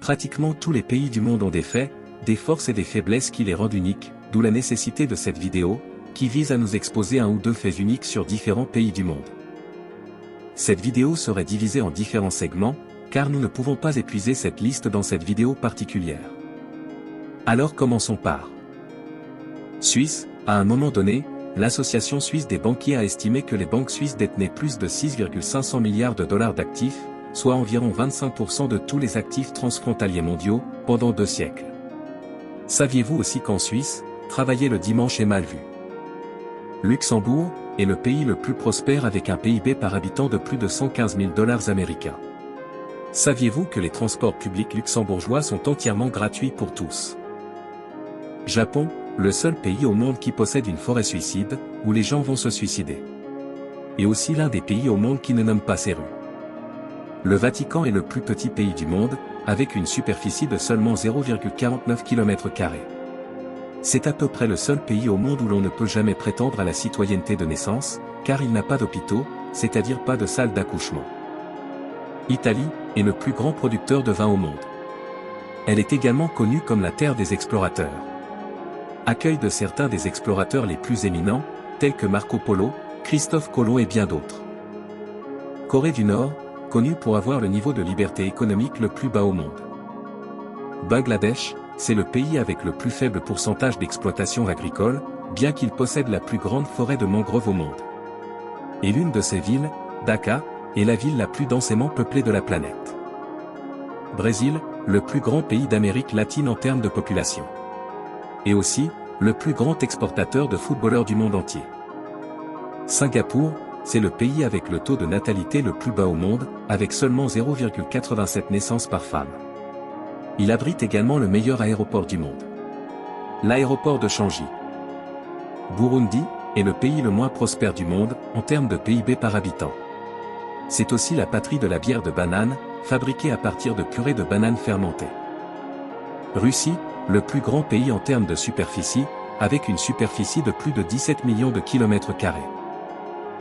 Pratiquement tous les pays du monde ont des faits, des forces et des faiblesses qui les rendent uniques, d'où la nécessité de cette vidéo, qui vise à nous exposer un ou deux faits uniques sur différents pays du monde. Cette vidéo serait divisée en différents segments, car nous ne pouvons pas épuiser cette liste dans cette vidéo particulière. Alors commençons par Suisse. À un moment donné, l'Association suisse des banquiers a estimé que les banques suisses détenaient plus de 6,500 milliards de dollars d'actifs, soit environ 25% de tous les actifs transfrontaliers mondiaux, pendant 2 siècles. Saviez-vous aussi qu'en Suisse, travailler le dimanche est mal vu? Luxembourg est le pays le plus prospère avec un PIB par habitant de plus de 115 000 dollars américains. Saviez-vous que les transports publics luxembourgeois sont entièrement gratuits pour tous? Japon, le seul pays au monde qui possède une forêt suicide, où les gens vont se suicider. Et aussi l'un des pays au monde qui ne nomme pas ses rues. Le Vatican est le plus petit pays du monde, avec une superficie de seulement 0,49 km². C'est à peu près le seul pays au monde où l'on ne peut jamais prétendre à la citoyenneté de naissance, car il n'a pas d'hôpitaux, c'est-à-dire pas de salle d'accouchement. Italie est le plus grand producteur de vin au monde. Elle est également connue comme la terre des explorateurs. Accueil de certains des explorateurs les plus éminents, tels que Marco Polo, Christophe Colomb et bien d'autres. Corée du Nord, connue pour avoir le niveau de liberté économique le plus bas au monde. Bangladesh, c'est le pays avec le plus faible pourcentage d'exploitation agricole, bien qu'il possède la plus grande forêt de mangroves au monde. Et l'une de ces villes, Dhaka, est la ville la plus densément peuplée de la planète. Brésil, le plus grand pays d'Amérique latine en termes de population. Et aussi, le plus grand exportateur de footballeurs du monde entier. Singapour, c'est le pays avec le taux de natalité le plus bas au monde, avec seulement 0,87 naissances par femme. Il abrite également le meilleur aéroport du monde. L'aéroport de Changi. Burundi est le pays le moins prospère du monde, en termes de PIB par habitant. C'est aussi la patrie de la bière de banane, fabriquée à partir de purée de banane fermentée. Russie, le plus grand pays en termes de superficie, avec une superficie de plus de 17 millions de km².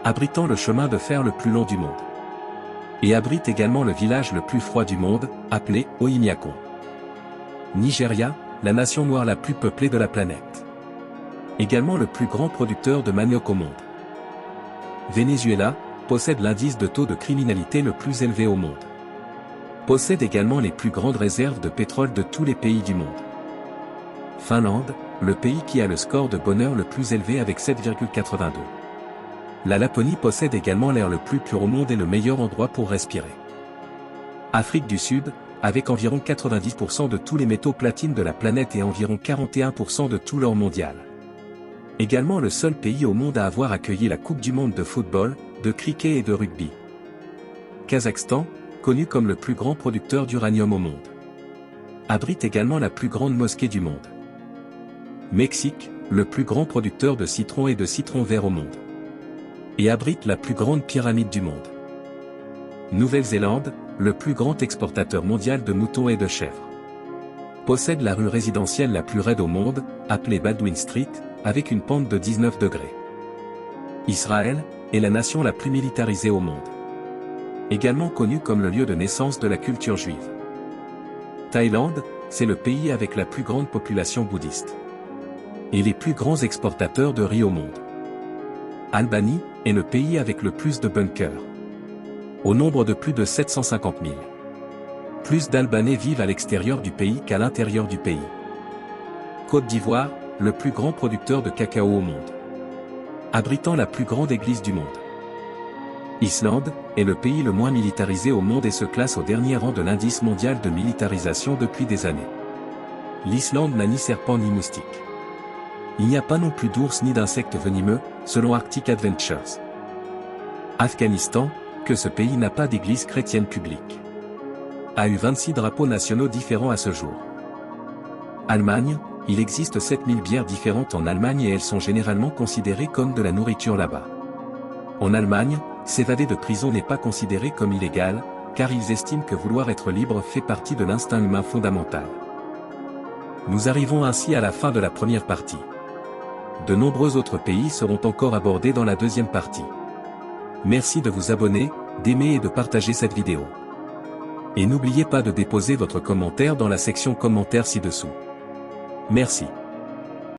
Abritant le chemin de fer le plus long du monde. Et abrite également le village le plus froid du monde, appelé Oymyakon. Nigeria, la nation noire la plus peuplée de la planète. Également le plus grand producteur de manioc au monde. Venezuela, possède l'indice de taux de criminalité le plus élevé au monde. Possède également les plus grandes réserves de pétrole de tous les pays du monde. Finlande, le pays qui a le score de bonheur le plus élevé avec 7,82. La Laponie possède également l'air le plus pur au monde et le meilleur endroit pour respirer. Afrique du Sud, avec environ 90% de tous les métaux platines de la planète et environ 41% de tout l'or mondial. Également le seul pays au monde à avoir accueilli la Coupe du monde de football, de cricket et de rugby. Kazakhstan, connu comme le plus grand producteur d'uranium au monde. Abrite également la plus grande mosquée du monde. Mexique, le plus grand producteur de citron et de citron vert au monde. Et abrite la plus grande pyramide du monde. Nouvelle-Zélande, le plus grand exportateur mondial de moutons et de chèvres. Possède la rue résidentielle la plus raide au monde, appelée Baldwin Street, avec une pente de 19 degrés. Israël est la nation la plus militarisée au monde. Également connue comme le lieu de naissance de la culture juive. Thaïlande, c'est le pays avec la plus grande population bouddhiste. Et les plus grands exportateurs de riz au monde. Albanie est le pays avec le plus de bunkers. Au nombre de plus de 750 000. Plus d'Albanais vivent à l'extérieur du pays qu'à l'intérieur du pays. Côte d'Ivoire, le plus grand producteur de cacao au monde. Abritant la plus grande église du monde. Islande est le pays le moins militarisé au monde et se classe au dernier rang de l'indice mondial de militarisation depuis des années. L'Islande n'a ni serpent ni moustique. Il n'y a pas non plus d'ours ni d'insectes venimeux, selon Arctic Adventures. Afghanistan, que ce pays n'a pas d'église chrétienne publique. A eu 26 drapeaux nationaux différents à ce jour. Allemagne, il existe 7000 bières différentes en Allemagne et elles sont généralement considérées comme de la nourriture là-bas. En Allemagne, s'évader de prison n'est pas considéré comme illégal, car ils estiment que vouloir être libre fait partie de l'instinct humain fondamental. Nous arrivons ainsi à la fin de la première partie. De nombreux autres pays seront encore abordés dans la deuxième partie. Merci de vous abonner, d'aimer et de partager cette vidéo. Et n'oubliez pas de déposer votre commentaire dans la section commentaires ci-dessous. Merci.